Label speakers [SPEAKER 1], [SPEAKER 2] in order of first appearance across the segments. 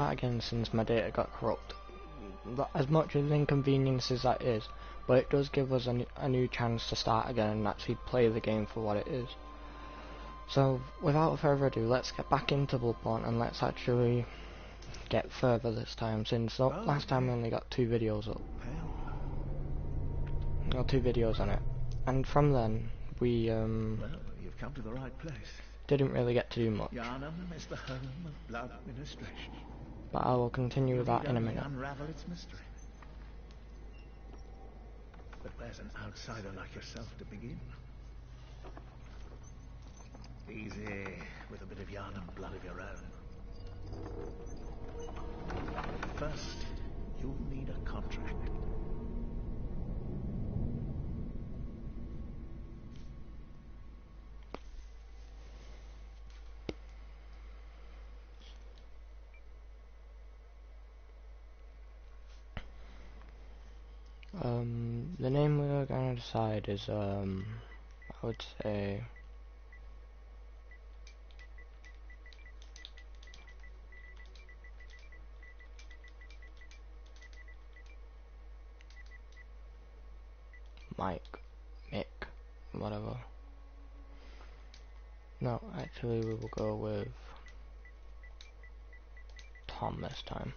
[SPEAKER 1] Again, since my data got corrupt, as much as inconvenience as that is, but it does give us a new chance to start again and actually play the game for what it is. So without further ado, let's get back into Bloodborne and let's actually get further this time, since last time we only got 2 videos up. Well, 2 videos on it, and from then we
[SPEAKER 2] well, you've come to the right place.
[SPEAKER 1] Didn't really get to do much.
[SPEAKER 2] Yharnam is the home of blood administration.
[SPEAKER 1] But I will continue with that in a minute.
[SPEAKER 2] Unravel its mystery. But where's an outsider like yourself to begin? Easy, with a bit of Yharnam blood of your own. First, you'll need a contract.
[SPEAKER 1] The name we're going to decide is, I would say, Mike, Mick, whatever. No, actually we will go with Tom this time.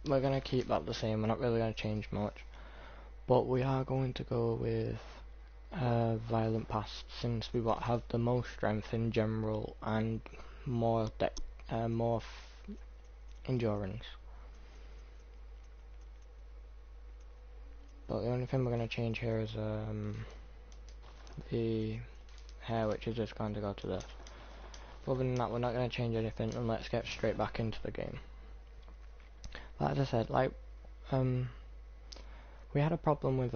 [SPEAKER 1] We're going to keep that the same, we're not really going to change much. But we are going to go with Violent Past, since we have the most strength in general and more endurance. But the only thing we're going to change here is the hair, which is just going to go to this. Other than that, we're not going to change anything, and let's get straight back into the game. But as I said, like, we had a problem with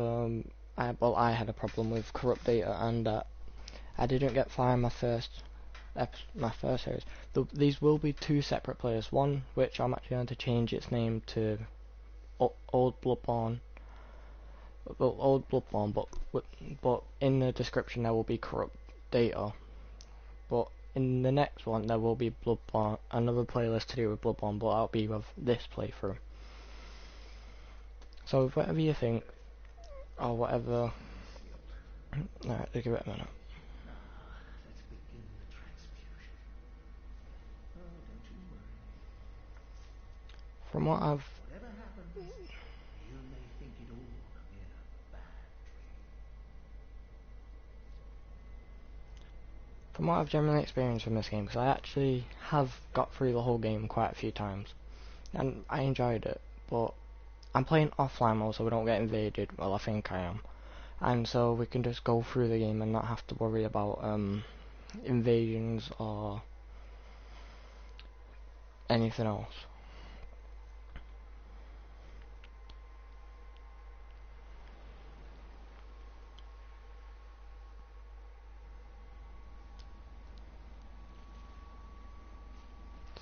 [SPEAKER 1] I had a problem with corrupt data, and I didn't get far in my first series. These will be 2 separate players. One which I'm actually going to change its name to Old Bloodborne. Well, Old Bloodborne, but in the description there will be corrupt data. But in the next one there will be Bloodborne, another playlist to do with Bloodborne, but I'll be with this playthrough. So whatever you think, or whatever. Alright, give it a minute. From what I've generally experienced from this game, because I actually have got through the whole game quite a few times, and I enjoyed it, but I'm playing offline mode so we don't get invaded. Well, I think I am, and so we can just go through the game and not have to worry about invasions or anything else.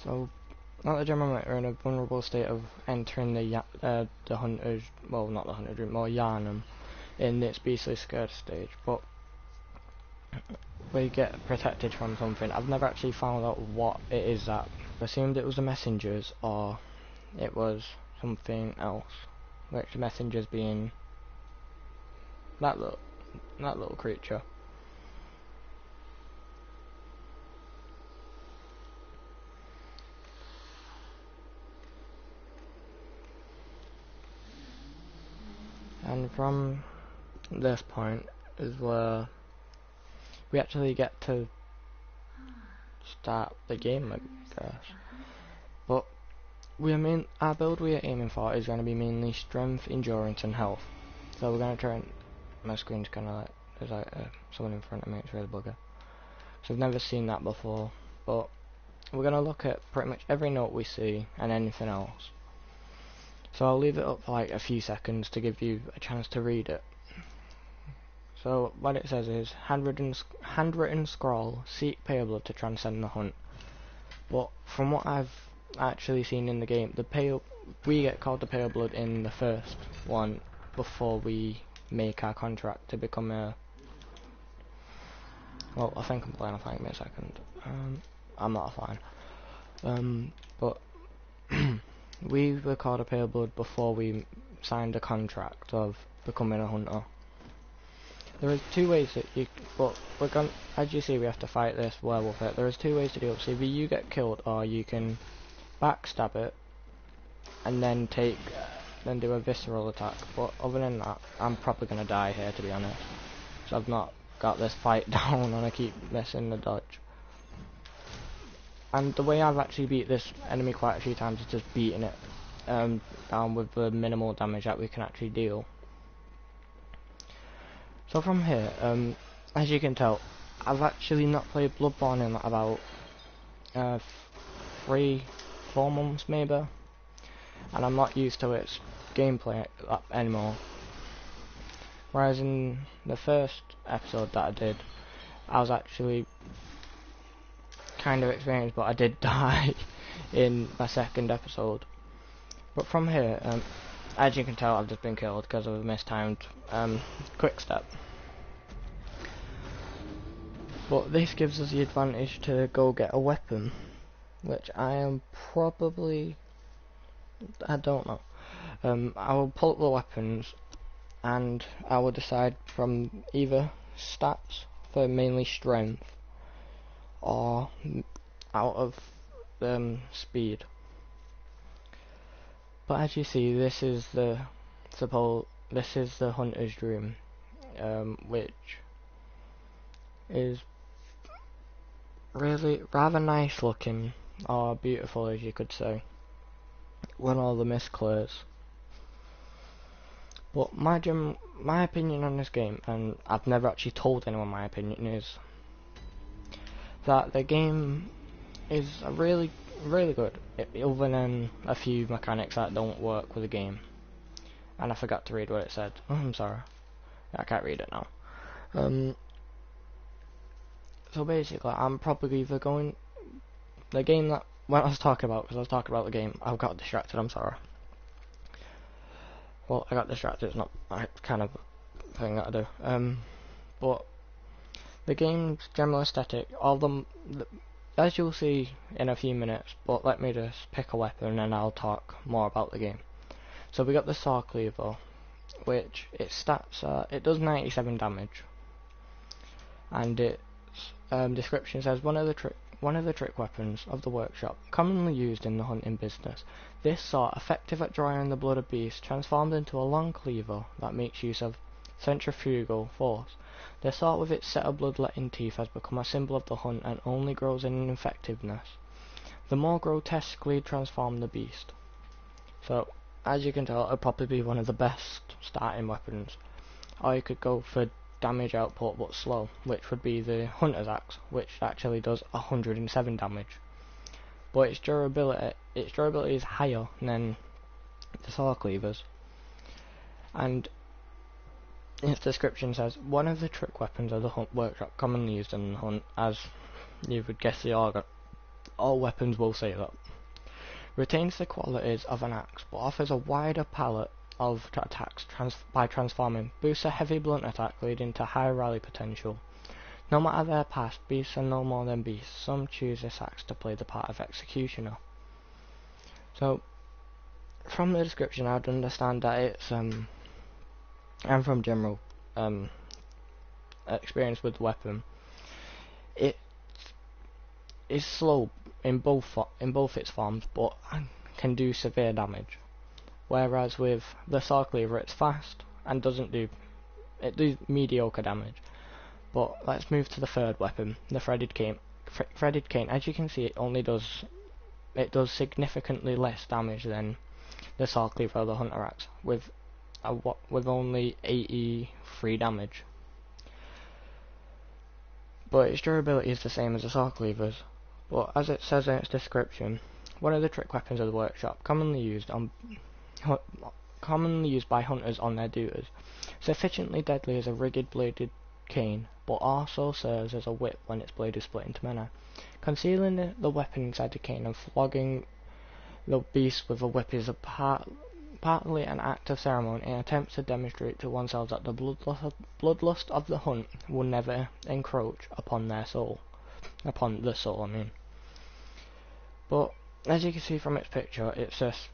[SPEAKER 1] So, at the general moment, we're in a vulnerable state of entering the hunter's, well, not the hunter's room, or Yharnam, in its beastly scared stage, but we get protected from something. I've never actually found out what it is that. I assumed it was the messengers, or it was something else, which the messengers being that little creature. And from this point is where we actually get to start the game, I guess. But our build we are aiming for is going to be mainly strength, endurance, and health. So we're going to try and my screen's kind of like there's like someone in front of me. It's really bugger. So I've never seen that before. But we're going to look at pretty much every note we see and anything else. So I'll leave it up for like a few seconds to give you a chance to read it. So what it says is handwritten scroll, seek pale blood to transcend the hunt. But from what I've actually seen in the game, we get called the pale blood in the first one before we make our contract to become a. Well, I think I'm flying. Give me a second. I'm not flying. But we were called a pale blood before we signed a contract of becoming a hunter. There is two ways that you, but we're going, as you see, we have to fight this werewolf. There is two ways to do it. So either you get killed, or you can backstab it, and then then do a visceral attack. But other than that, I'm probably gonna die here, to be honest. So I've not got this fight down, and I keep missing the dodge. And the way I've actually beat this enemy quite a few times is just beating it down with the minimal damage that we can actually deal. So from here, as you can tell, I've actually not played Bloodborne in about 3-4 months maybe, and I'm not used to its gameplay anymore. Whereas in the first episode that I did, I was actually kind of experienced, but I did die in my second episode. But from here, as you can tell, I've just been killed because of a mistimed quick step. But this gives us the advantage to go get a weapon, which I am probably, I don't know. I will pull up the weapons, and I will decide from either stats for mainly strength, or out of speed. But as you see, this is the hunter's dream, which is really rather nice looking, or beautiful as you could say, when all the mist clears. But my opinion on this game, and I've never actually told anyone my opinion, is that the game is really good, other than a few mechanics that don't work with the game. And I forgot to read what it said. Oh, I'm sorry, I can't read it now. So basically, I'm probably either going the game that when I was talking about, because I was talking about the game, I got distracted. I'm sorry. Well, I got distracted. It's not my kind of thing that I do. But the game's general aesthetic, all them, as you'll see in a few minutes. But let me just pick a weapon, and I'll talk more about the game. So we got the saw cleaver, which its stats are, it does 97 damage, and its description says one of the trick weapons of the workshop, commonly used in the hunting business. This saw, effective at drawing the blood of beasts, transformed into a long cleaver that makes use of centrifugal force. The saw with its set of bloodletting teeth has become a symbol of the hunt and only grows in effectiveness the more grotesquely transformed the beast. So, as you can tell, it'll probably be one of the best starting weapons. Or you could go for damage output but slow, which would be the hunter's axe, which actually does 107 damage. But its durability is higher than the saw cleavers. And its description says, one of the trick weapons of the hunt workshop, commonly used in the hunt, as you would guess the organ. All weapons will say that. Retains the qualities of an axe, but offers a wider palette of attacks by transforming. Boosts a heavy blunt attack, leading to high rally potential. No matter their past, beasts are no more than beasts. Some choose this axe to play the part of executioner. So, from the description, I'd understand that it's and from general experience with the weapon, it is slow in both its forms, but can do severe damage. Whereas with the saw cleaver, it's fast and does mediocre damage. But let's move to the third weapon, the threaded cane. Threaded cane, as you can see, it does significantly less damage than the saw cleaver or the hunter axe, with only 83 damage. But its durability is the same as the saw cleavers. But as it says in its description, one of the trick weapons of the workshop, commonly used by hunters on their duties, sufficiently deadly as a rigged bladed cane, but also serves as a whip when its blade is split into many. Concealing the weapon inside the cane and flogging the beast with a whip is partly an act of ceremony in attempts to demonstrate to oneself that the bloodlust of the hunt will never encroach upon the soul, I mean. But as you can see from its picture, it's just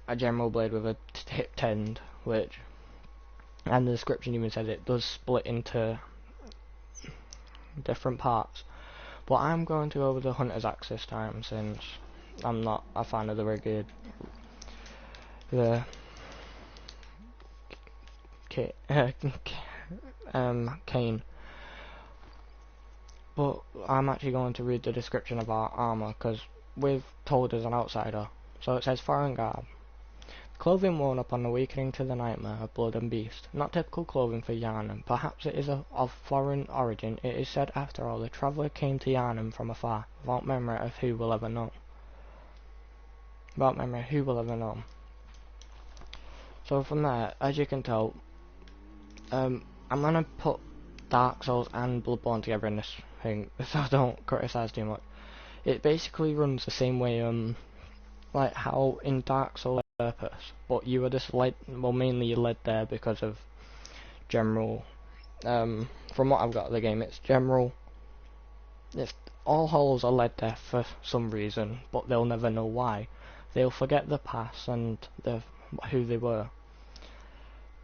[SPEAKER 1] a general blade with a tipped end, which, and the description even says it does split into different parts. But I'm going to go with the hunter's axe this time, since I'm not a fan of the cane. But I'm actually going to read the description of our armour, because we've told as an outsider. So it says foreign garb. Clothing worn upon awakening to the nightmare of blood and beast. Not typical clothing for Yharnam. Perhaps it is of foreign origin. It is said, after all, the traveller came to Yharnam from afar, without memory of who will ever know. Without memory, who will ever know. So from there, as you can tell, I'm gonna put Dark Souls and Bloodborne together in this thing, so don't criticise too much. It basically runs the same way, like how in Dark Souls purpose, but you are just led, well, mainly you're led there because of general, from what I've got of the game, it's general, it's, all holes are led there for some reason, but they'll never know why. They'll forget the past and who they were.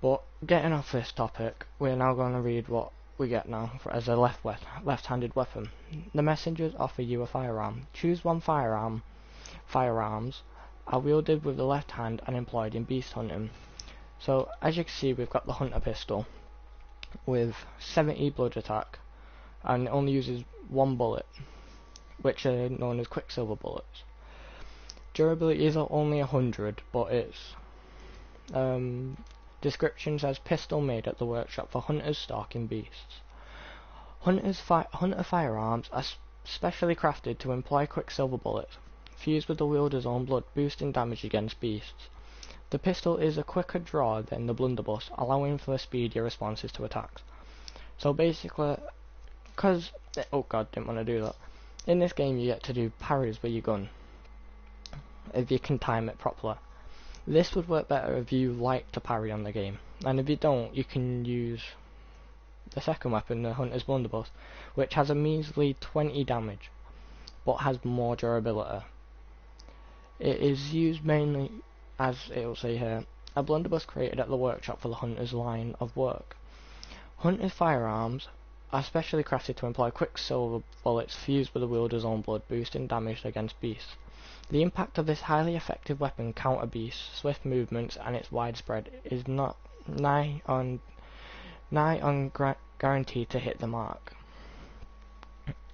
[SPEAKER 1] But getting off this topic, we're now going to read what we get now as a left-handed weapon. The messengers offer you a firearm. Choose one firearm. Firearms are wielded with the left hand and employed in beast hunting. So as you can see, we've got the hunter pistol with 70 blood attack, and it only uses one bullet, which are known as quicksilver bullets. Durability is only 100, but its description says pistol made at the workshop for hunters stalking beasts. Hunter firearms are specially crafted to employ quicksilver bullets, fused with the wielder's own blood, boosting damage against beasts. The pistol is a quicker draw than the blunderbuss, allowing for speedier responses to attacks. So basically, oh god, didn't want to do that. In this game you get to do parries with your gun, if you can time it properly. This would work better if you like to parry on the game, and if you don't, you can use the second weapon, the hunter's blunderbuss, which has a measly 20 damage, but has more durability. It is used mainly, as it will say here, a blunderbuss created at the workshop for the hunter's line of work. Hunter's firearms are specially crafted to employ quicksilver bullets fused with the wielder's own blood, boosting damage against beasts. The impact of this highly effective weapon counter beasts' swift movements, and its widespread is not nigh on guaranteed to hit the mark.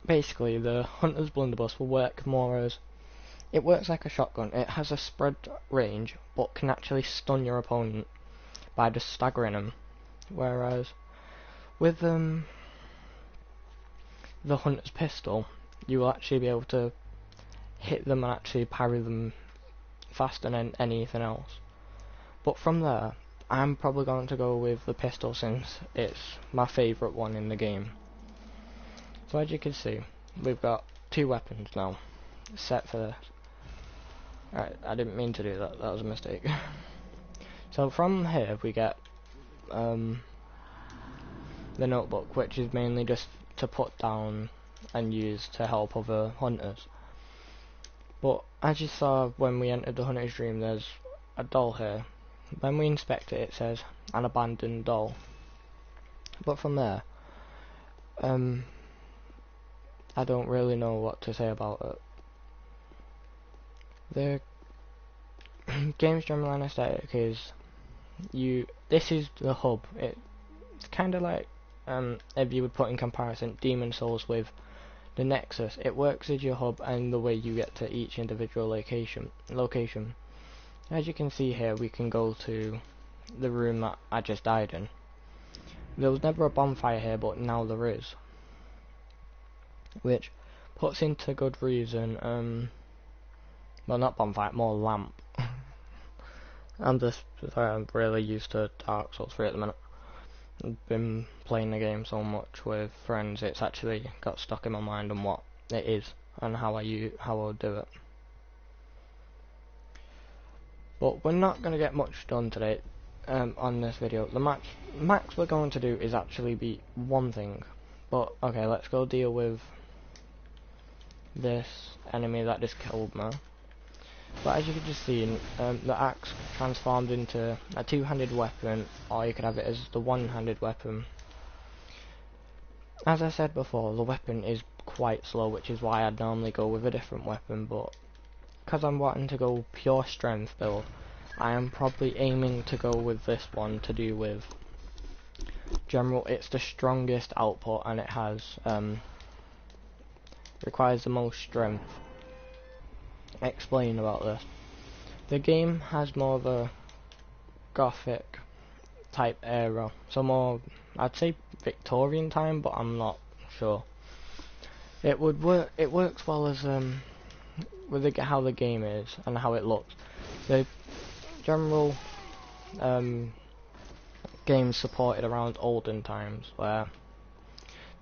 [SPEAKER 1] Basically, the hunter's blunderbuss will work more as, it works like a shotgun. It has a spread range, but can actually stun your opponent by just staggering them. Whereas with the hunter's pistol, you will actually be able to hit them and actually parry them faster than anything else. But from there, I'm probably going to go with the pistol, since it's my favourite one in the game. So as you can see, we've got two weapons now set for this. Alright, I didn't mean to do that, that was a mistake. So from here we get the notebook, which is mainly just to put down and use to help other hunters. But as you saw when we entered the hunter's dream, there's a doll here. When we inspect it, it says an abandoned doll. But from there, I don't really know what to say about it. The game's general aesthetic is, this is the hub. It's kind of like, if you would put in comparison Demon Souls with the Nexus. It works as your hub and the way you get to each individual location. As you can see here, we can go to the room that I just died in. There was never a bonfire here, but now there is, which puts into good reason, well, not bonfire, more lamp. I'm really used to Dark Souls 3 at the minute. I've been playing the game so much with friends, it's actually got stuck in my mind on what it is and how I'll do it. But we're not going to get much done today on this video. The max we're going to do is actually beat one thing. But okay, let's go deal with this enemy that just killed me. But as you can just see, the axe transformed into a two-handed weapon, or you could have it as the one-handed weapon. As I said before, the weapon is quite slow, which is why I'd normally go with a different weapon, but because I'm wanting to go pure strength build, I am probably aiming to go with this one to do with general. It's the strongest output and it has requires the most strength. Explain about this. The game has more of a gothic type era, so more, I'd say Victorian time, but I'm not sure. It would work. It works well as with how the game is and how it looks. The general games supported around olden times, where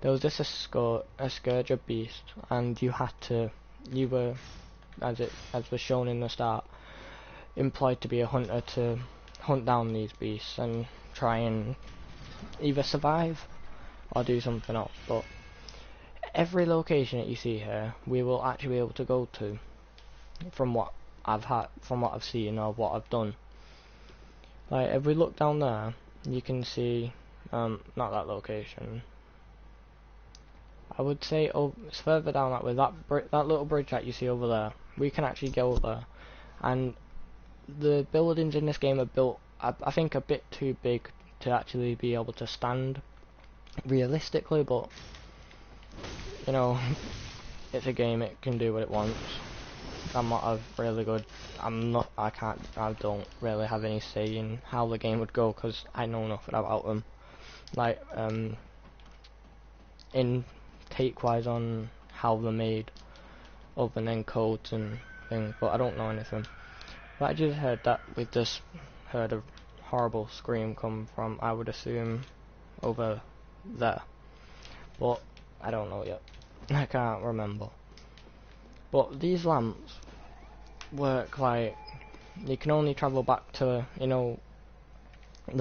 [SPEAKER 1] there was just a scourge of beast, and you were, as was shown in the start, employed to be a hunter to hunt down these beasts and try and either survive or do something else. But every location that you see here, we will actually be able to go to, from what I've seen or what I've done. Like if we look down there, you can see not that location. I would say it's further down that way. That little bridge that you see over there, we can actually go there. And the buildings in this game are built, I think, a bit too big to actually be able to stand realistically. But you know, it's a game; it can do what it wants. I'm not a really good. I don't really have any say in how the game would go because I know nothing about them. Like in take-wise on how they're made, other than codes and things, but I don't know anything. But I just heard that we just heard a horrible scream come from, I would assume, over there. But I don't know yet. I can't remember. But these lamps work like you can only travel back to, the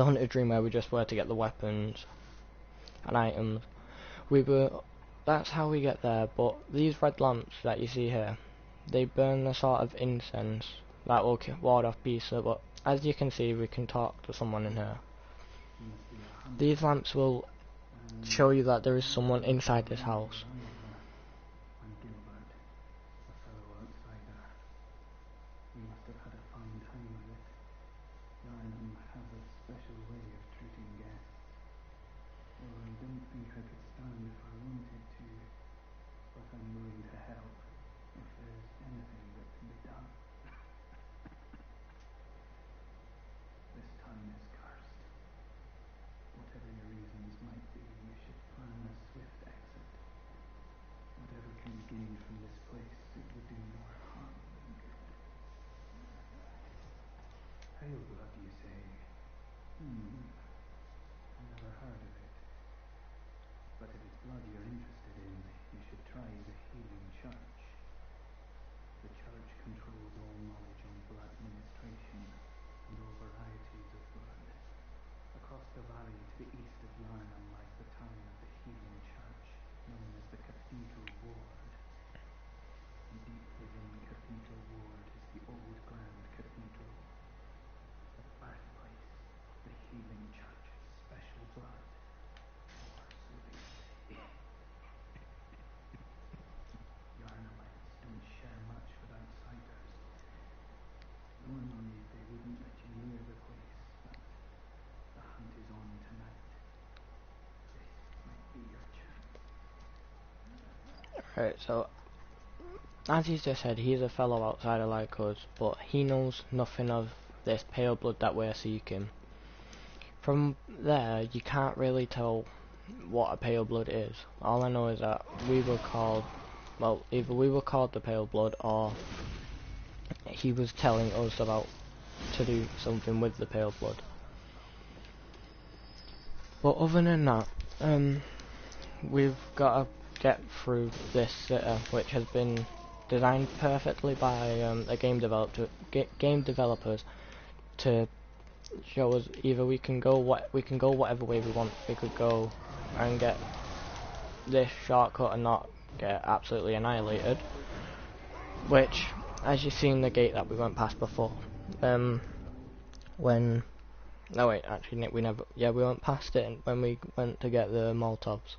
[SPEAKER 1] Hunted Dream where we just were to get the weapons and items. That's how we get there, but these red lamps that you see here, they burn a sort of incense that will ward off beasts, but as you can see, we can talk to someone in here. These lamps will show you that there is someone inside this house. Right, so as he's just said, he's a fellow outsider like us, but he knows nothing of this pale blood that we're seeking. From there, you can't really tell what a pale blood is. All I know is that we were called, well, either we were called the pale blood, or he was telling us about to do something with the pale blood. But other than that, we've got to get through this city, which has been designed perfectly by the game developers to show us either we can go whatever way we want. We could go and get this shortcut and not get absolutely annihilated, which as you've seen the gate that we went past before, when, no wait, actually Nick, we never, yeah, we went past it when we went to get the Molotovs.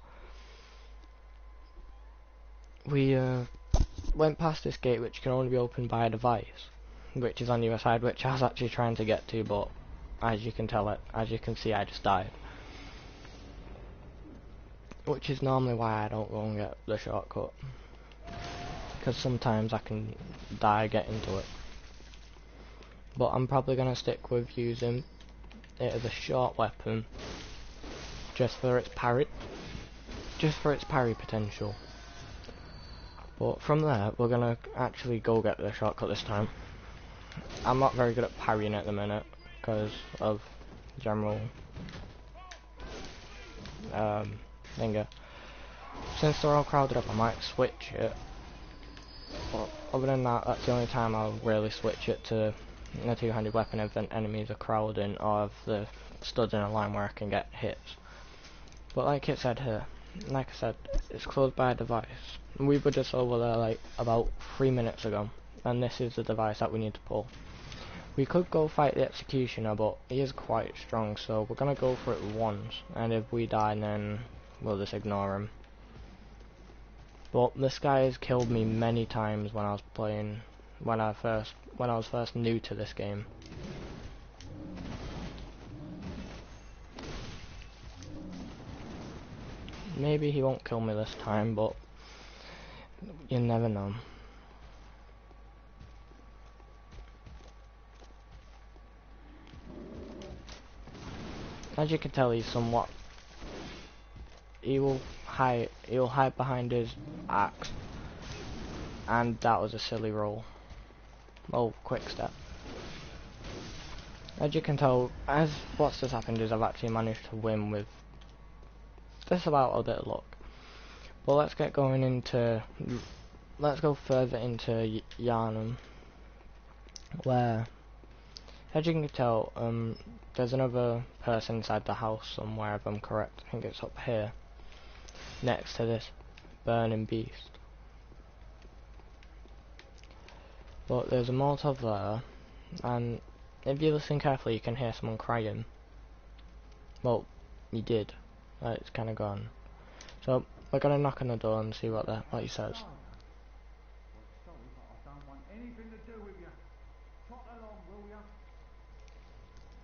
[SPEAKER 1] We went past this gate which can only be opened by a device, which is on the other side, which I was actually trying to get to, but as you can tell, as you can see, I just died. Which is normally why I don't go and get the shortcut, because sometimes I can die getting to it. But I'm probably going to stick with using it as a short weapon, just for its parry potential. But from there, we're going to actually go get the shortcut this time. I'm not very good at parrying at the minute, because of general thinger. Since they're all crowded up, I might switch it. But other than that, that's the only time I'll really switch it to a two-handed weapon if the enemies are crowding, or if they're stood in a line where I can get hits. But like it said here, like I said, it's closed by a device. We were just over there like about 3 minutes ago, and this is the device that we need to pull. We could go fight the executioner, but he is quite strong, so we're gonna go for it once, and if we die then we'll just ignore him. But this guy has killed me many times when I was playing, when I was first new to this game. Maybe he won't kill me this time, but you never know. As you can tell, he's somewhat. He'll hide behind his axe, and that was a silly roll. Oh, quick step. As you can tell, as what's just happened is I've actually managed to win with just about a bit of luck. But let's get going into. Let's go further into Yharnam, where, as you can tell, there's another person inside the house somewhere, if I'm correct. I think it's up here, next to this burning beast. But there's a Molotov there, and if you listen carefully, you can hear someone crying. Well, you did. It's kind of gone. So we're gonna knock on the door and see what he says.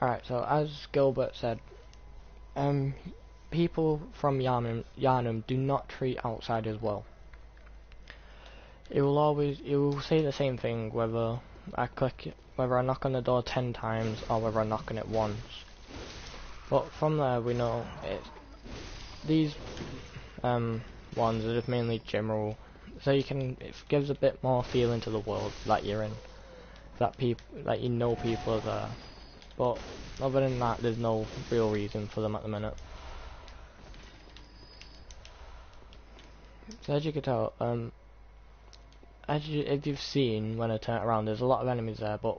[SPEAKER 1] Alright, so as Gilbert said, people from Yharnam do not treat outsiders well. It will say the same thing whether I knock on the door 10 times or whether I knock on it once. But from there we know these ones are just mainly general, so it gives a bit more feeling to the world that you're in, that you know people are there. But other than that, there's no real reason for them at the minute. So as you can tell, if you've seen when I turn it around, there's a lot of enemies there, but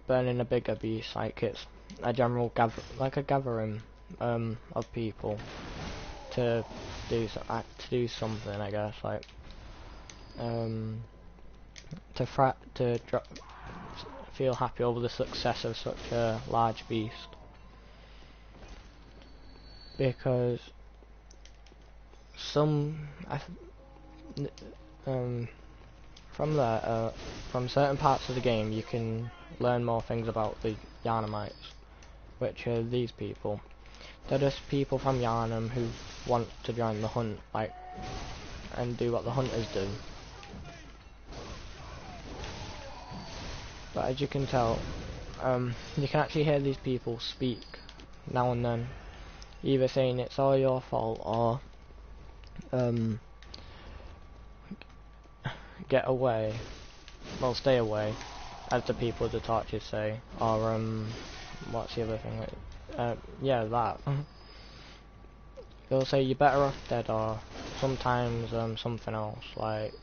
[SPEAKER 1] burning a bigger beast, like it's a general gathering of people to do something, I guess, like to feel happy over the success of such a large beast, because from certain parts of the game you can learn more things about the Yharnamites, which are these people. They're just people from Yharnam who want to join the hunt, and do what the hunters do. But as you can tell, you can actually hear these people speak now and then, either saying it's all your fault, or get away, well, stay away, as the people with the torches say, or what's the other thing? Yeah, that. They'll say you're better off dead, or sometimes something else, like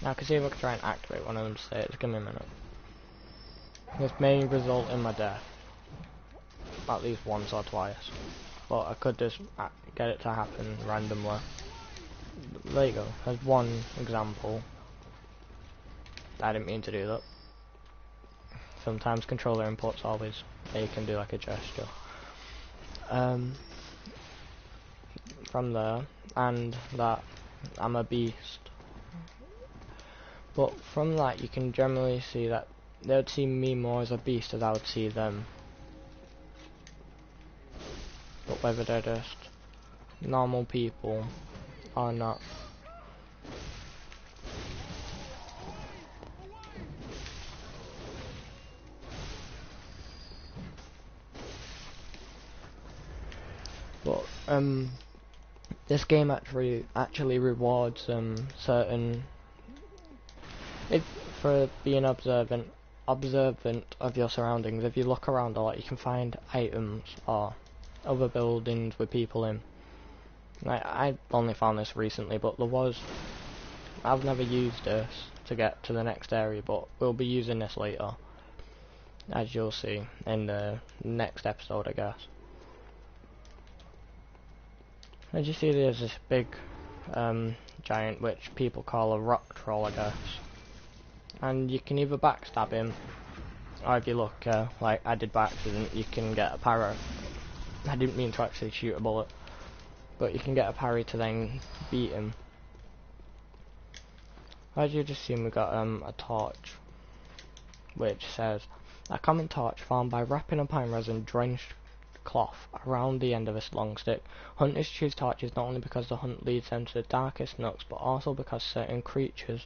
[SPEAKER 1] I can see if I can try and activate one of them to say it. Just give me a minute. This may result in my death, at least once or twice, but I could just get it to happen randomly. There you go, there's one example. I didn't mean to do that. Sometimes controller inputs always, they can do like a gesture. From there, and that I'm a beast. But from that you can generally see that they would see me more as a beast as I would see them. But whether they're just normal people or not. But this game actually rewards certain for being observant of your surroundings. If you look around a lot, you can find items or other buildings with people in. I only found this recently, but I've never used this to get to the next area, but we'll be using this later, as you'll see in the next episode, I guess. As you see, there's this big giant, which people call a rock troll, I guess. And you can either backstab him, or if you look, like I did by accident, you can get a parry. I didn't mean to actually shoot a bullet, but you can get a parry to then beat him. As you just seen, we got a torch, which says, a common torch formed by wrapping a pine resin drenched cloth around the end of this long stick. Hunters choose torches not only because the hunt leads them to the darkest nooks, but also because certain creatures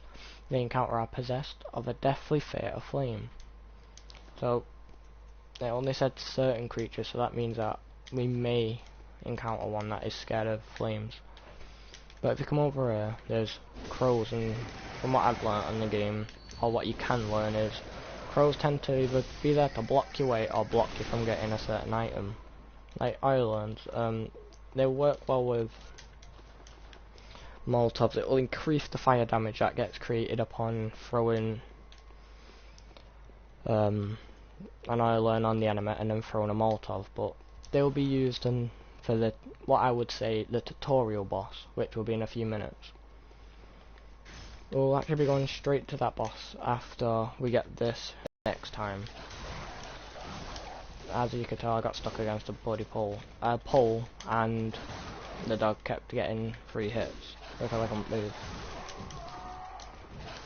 [SPEAKER 1] they encounter are possessed of a deathly fear of flame. So they only said certain creatures, so that means that we may encounter one that is scared of flames. But if you come over here, there's crows, and from what I've learnt in the game, or what you can learn, is crows tend to either be there to block your way or block you from getting a certain item. Like islands, they work well with Molotovs. It will increase the fire damage that gets created upon throwing an island on the enemy and then throwing a Molotov, but they will be used for the, what I would say, the tutorial boss, which will be in a few minutes. We'll actually be going straight to that boss after we get this next time. As you can tell, I got stuck against a bloody pole, and the dog kept getting 3 hits because I couldn't move.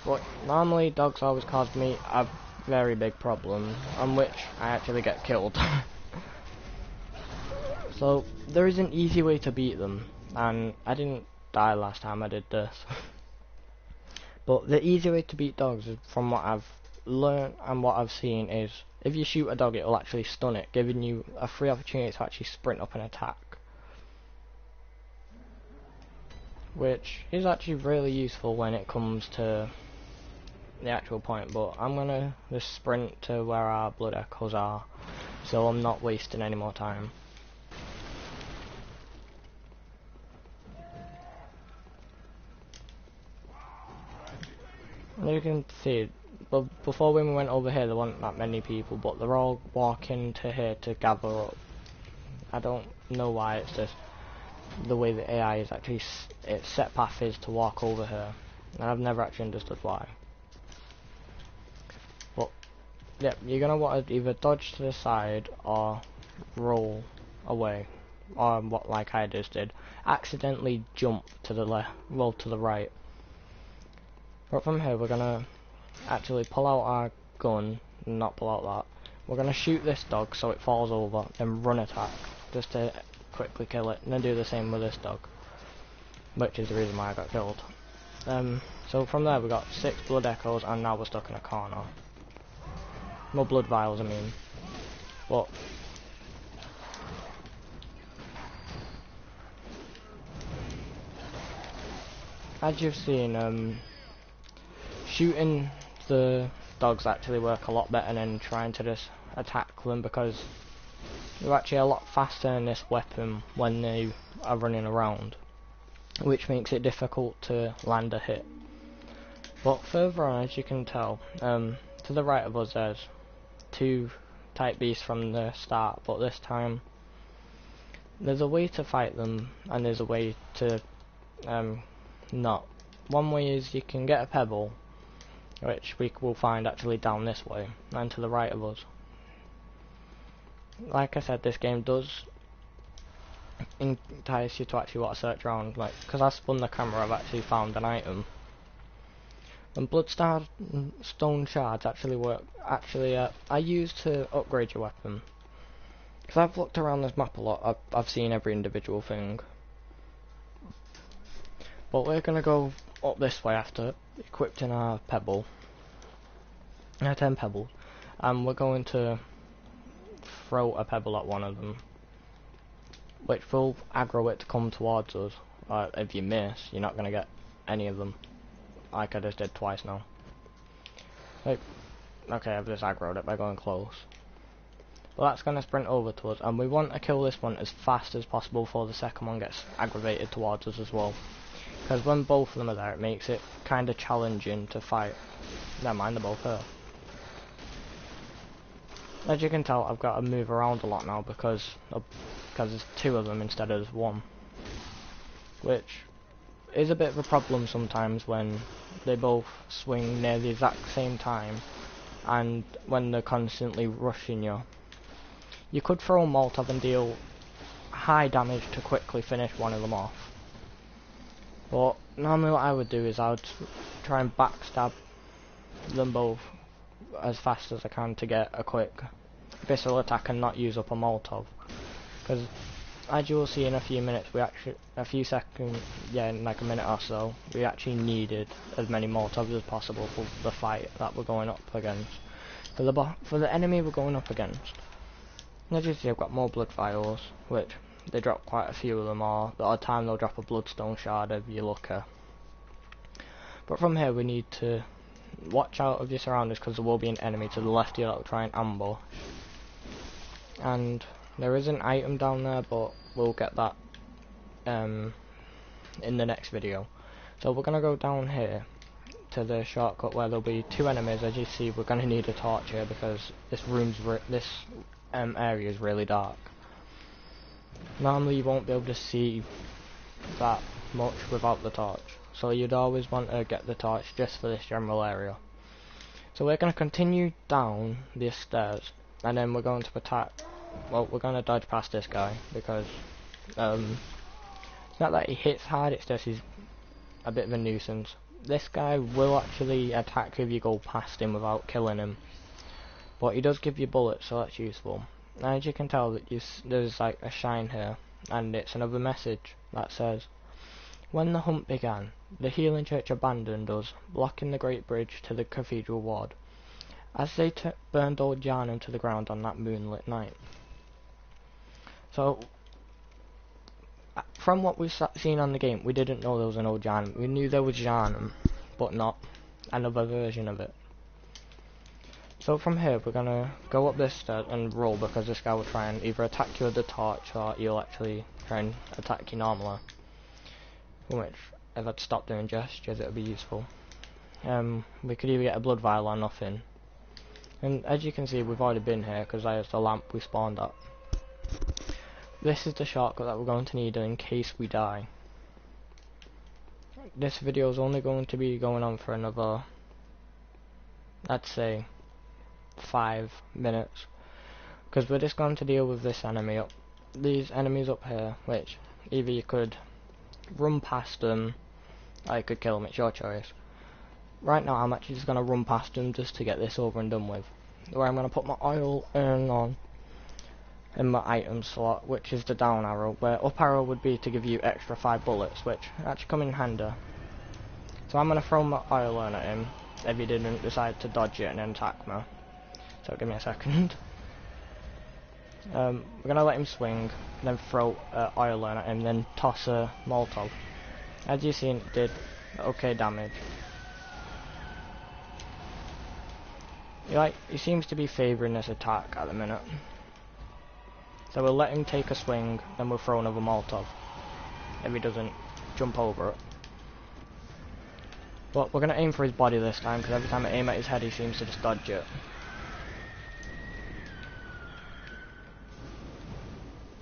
[SPEAKER 1] But normally dogs always cause me a very big problem, on which I actually get killed. So there is an easy way to beat them, and I didn't die last time I did this. But the easy way to beat dogs, is, from what I've learned and what I've seen, is if you shoot a dog, it will actually stun it, giving you a free opportunity to actually sprint up and attack, which is actually really useful when it comes to the actual point. But I'm gonna just sprint to where our blood echoes are, so I'm not wasting any more time. And you can see, but before when we went over here there weren't that many people, but they're all walking to here to gather up. I don't know why, it's just the way the AI is actually, its set path is to walk over here, and I've never actually understood why. But yeah, you're gonna want to either dodge to the side or roll away, or what, like I just did, accidentally jump to the left, roll to the right. But from here we're gonna actually pull out our gun, not pull out that. We're gonna shoot this dog so it falls over, then run attack, just to quickly kill it, and then do the same with this dog, which is the reason why I got killed. So from there we got 6 blood echoes, and now we're stuck in a corner. More blood vials, I mean. But as you've seen, shooting the dogs actually work a lot better than trying to just attack them, because they're actually a lot faster than this weapon when they are running around, which makes it difficult to land a hit. But further on, as you can tell, to the right of us there's 2 type beasts from the start, but this time there's a way to fight them and there's a way to not. One way is you can get a pebble which we will find actually down this way and to the right of us. Like I said, this game does entice you to actually want to search around, like, because I spun the camera, I've actually found an item. And Bloodstone shards actually work, I use to upgrade your weapon. Because I've looked around this map a lot, I've seen every individual thing. But we're going to go up this way after equipping our pebble. 10 pebbles. And we're going to throw a pebble at one of them, which will aggro it to come towards us. If you miss, you're not going to get any of them, like I just did twice now. Like, okay, I've just aggroed it by going close. But that's going to sprint over to us, and we want to kill this one as fast as possible before the second one gets aggravated towards us as well. Because when both of them are there, it makes it kind of challenging to fight. Never mind, they're both here. As you can tell, I've got to move around a lot now because there's two of them instead of one, which is a bit of a problem sometimes when they both swing near the exact same time and when they're constantly rushing you. You could throw a Molotov and deal high damage to quickly finish one of them off, but normally what I would do is I would try and backstab them both as fast as I can to get a quick visceral attack and not use up a Molotov. Because as you will see in a few minutes, in like a minute or so, we actually needed as many Molotovs as possible for the fight that we're going up against. For the enemy we're going up against. As you see, I've got more blood vials, which they drop quite a few of them, or the odd time they'll drop a bloodstone shard if you're lucky. But from here we need to watch out of your surroundings because there will be an enemy to the left of you that will try and ambush. And there is an item down there, but we'll get that in the next video. So we're going to go down here to the shortcut where there'll be two enemies. As you see, we're going to need a torch here because this area is really dark. Normally you won't be able to see that much without the torch, so you'd always want to get the torch just for this general area. So we're going to continue down these stairs, and then we're going to attack. Well, we're going to dodge past this guy because it's not that he hits hard, it's just he's a bit of a nuisance. This guy will actually attack if you go past him without killing him, but he does give you bullets, so that's useful. And as you can tell, that there's like a shine here, and it's another message that says, "When the hunt began, the healing church abandoned us, blocking the great bridge to the cathedral ward, as they burned old Yarnum to the ground on that moonlit night." So, from what we've seen on the game, we didn't know there was an old Yarnum. We knew there was Yarnum, but not another version of it. So from here, we're gonna go up this stairs and roll because this guy will try and either attack you with the torch or he'll actually try and attack you normally. Which, if I'd stop doing gestures, it would be useful. We could either get a blood vial or nothing. And as you can see, we've already been here because there's the lamp we spawned at. This is the shortcut that we're going to need in case we die. This video is only going to be going on for another, I'd say, 5 minutes, because we're just going to deal with these enemies up here, which either you could run past them or you could kill them, it's your choice. Right now I'm actually just going to run past them just to get this over and done with, where I'm going to put my oil urn on in my item slot, which is the down arrow, where up arrow would be to give you extra 5 bullets, which actually come in handy. So I'm going to throw my oil urn at him if he didn't decide to dodge it and then attack me. So give me a second. We're going to let him swing, then throw oil urn at him, then toss a Molotov. As you've seen, it did okay damage. He seems to be favouring this attack at the minute. So we'll let him take a swing, then we'll throw another Molotov if he doesn't jump over it. But we're going to aim for his body this time, because every time I aim at his head he seems to just dodge it.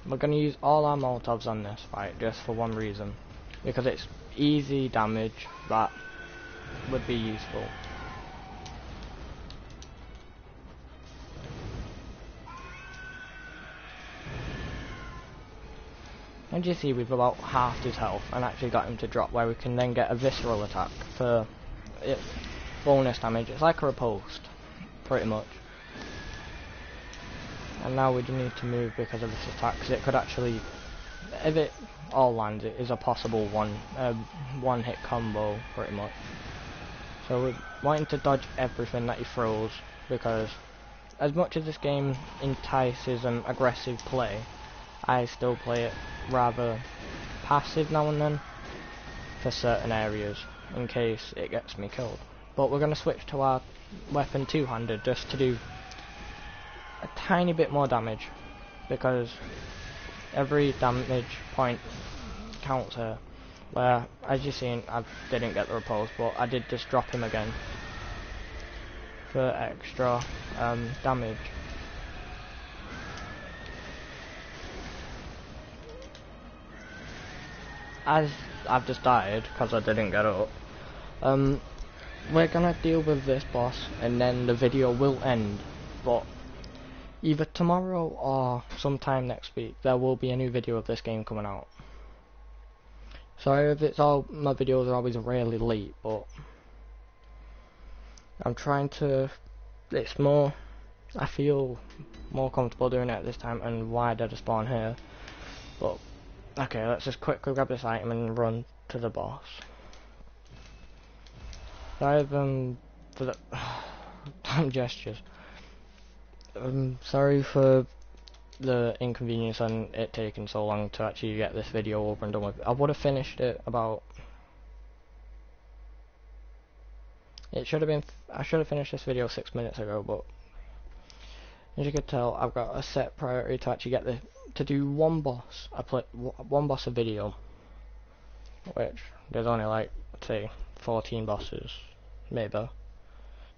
[SPEAKER 1] We're going to use all our Molotovs on this fight, just for one reason. Because it's easy damage that would be useful. And you see we've about halved his health and actually got him to drop, where we can then get a visceral attack for it, bonus damage. It's like a riposte, pretty much. And now we do need to move because of this attack, because it could actually, if it all lands, it is a possible one hit combo, pretty much. So we're wanting to dodge everything that he throws, because as much as this game entices aggressive play, I still play it rather passive now and then for certain areas, in case it gets me killed. But we're going to switch to our weapon two-handed just to do a tiny bit more damage, because every damage point counts here. Where, as you've seen, I didn't get the repulse, but I did just drop him again for extra damage. As I've just died because I didn't get up, we're gonna deal with this boss and then the video will end. But either tomorrow or sometime next week there will be a new video of this game coming out. Sorry if my videos are always really late, but I'm trying to, it's more, I feel more comfortable doing it this time. And why did I spawn here? But okay, let's just quickly grab this item and run to the boss. Sorry for the damn gestures. Sorry for the inconvenience and it taking so long to actually get this video over and done with. I would have finished it about, I should have finished this video 6 minutes ago, but as you can tell, I've got a set priority to actually get to do one boss. One boss a video, which there's only like, say, 14 bosses, maybe,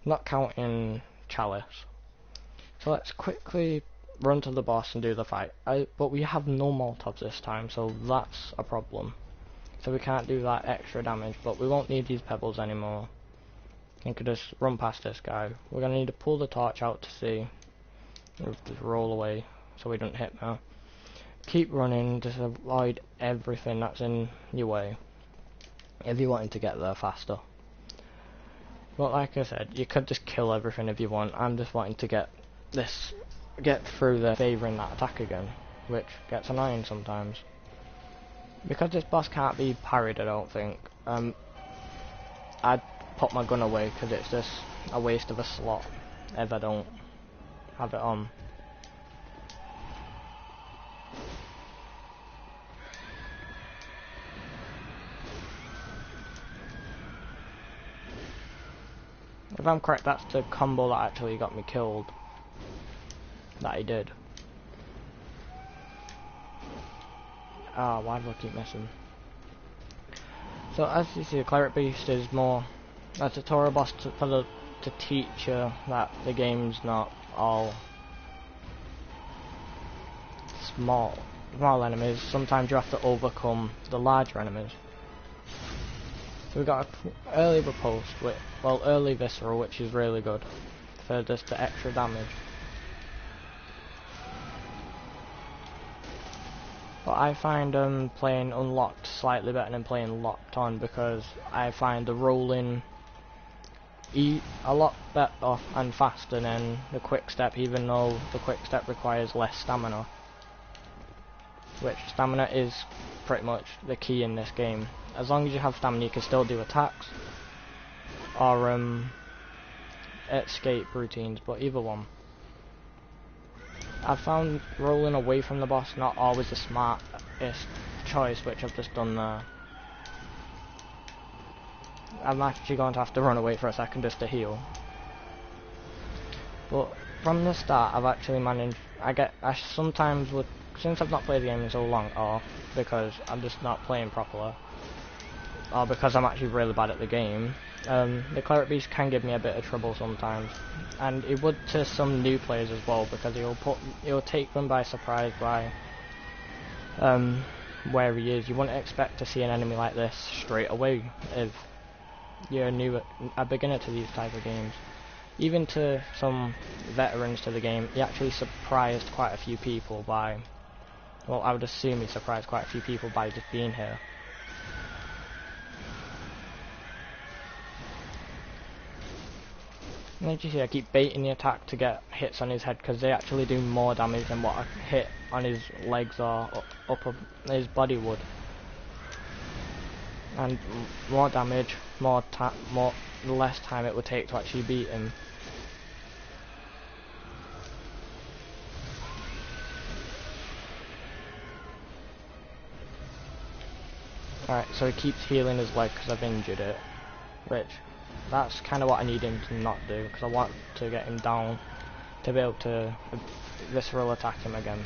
[SPEAKER 1] not counting Chalice. So let's quickly run to the boss and do the fight. But we have no Molotovs this time, so that's a problem. So we can't do that extra damage, but we won't need these pebbles anymore. You could just run past this guy. We're gonna need to pull the torch out to see. Just roll away so we don't hit now. Keep running, just avoid everything that's in your way if you're wanting to get there faster. But like I said, you could just kill everything if you want. I'm just wanting to get through the favouring that attack again, which gets annoying sometimes. Because this boss can't be parried, I don't think. I'd put my gun away because it's just a waste of a slot if I don't have it on. If I'm correct, that's the combo that actually got me killed. That he did. Ah, why do I keep missing? So as you see, the Cleric Beast is more a tutorial boss to teach you that the game's not all small enemies. Sometimes you have to overcome the larger enemies. So we got an early riposte, early visceral, which is really good for just the extra damage. But I find playing unlocked slightly better than playing locked on, because I find the rolling a lot better and faster than the quick step, even though the quick step requires less stamina. Which stamina is pretty much the key in this game. As long as you have stamina, you can still do attacks or escape routines, but either one. I've found rolling away from the boss not always the smartest choice, which I've just done there. I'm actually going to have to run away for a second just to heal. But from the start, I've actually managed. I sometimes would, since I've not played the game in so long, or because I'm just not playing properly, or because I'm actually really bad at the game, the Cleric Beast can give me a bit of trouble sometimes, and it would to some new players as well, because he'll take them by surprise by where he is. You wouldn't expect to see an enemy like this straight away if you're a beginner to these type of games. Even to some veterans to the game, he actually surprised quite a few people by Well, I would assume he surprised quite a few people by just being here. And as you see, I keep baiting the attack to get hits on his head because they actually do more damage than what a hit on his legs or upper his body would. And more damage, more less time it would take to actually beat him. Alright, so he keeps healing his leg because I've injured it, which that's kind of what I need him to not do, because I want to get him down to be able to visceral attack him again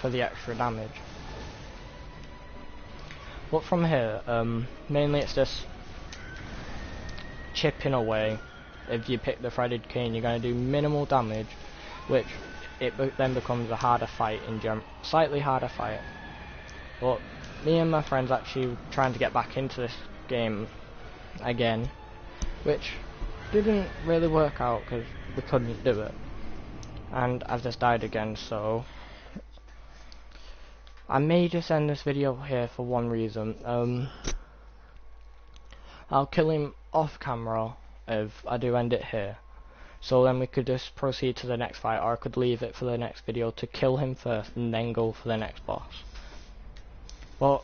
[SPEAKER 1] for the extra damage. But from here, mainly it's just chipping away. If you pick the threaded cane, you're going to do minimal damage, which then becomes a harder fight slightly harder fight. But me and my friends actually trying to get back into this game again, which didn't really work out because we couldn't do it, and I've just died again, so I may just end this video here for one reason. I'll kill him off camera if I do end it here, so then we could just proceed to the next fight, or I could leave it for the next video to kill him first and then go for the next boss. But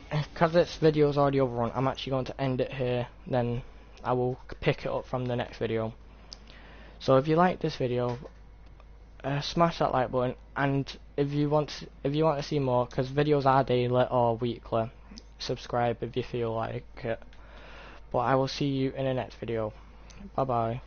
[SPEAKER 1] because this video is already overrun, I'm actually going to end it here, then I will pick it up from the next video. So if you like this video, smash that like button, and if you want to see more, because videos are daily or weekly, subscribe if you feel like it. But I will see you in the next video. Bye bye.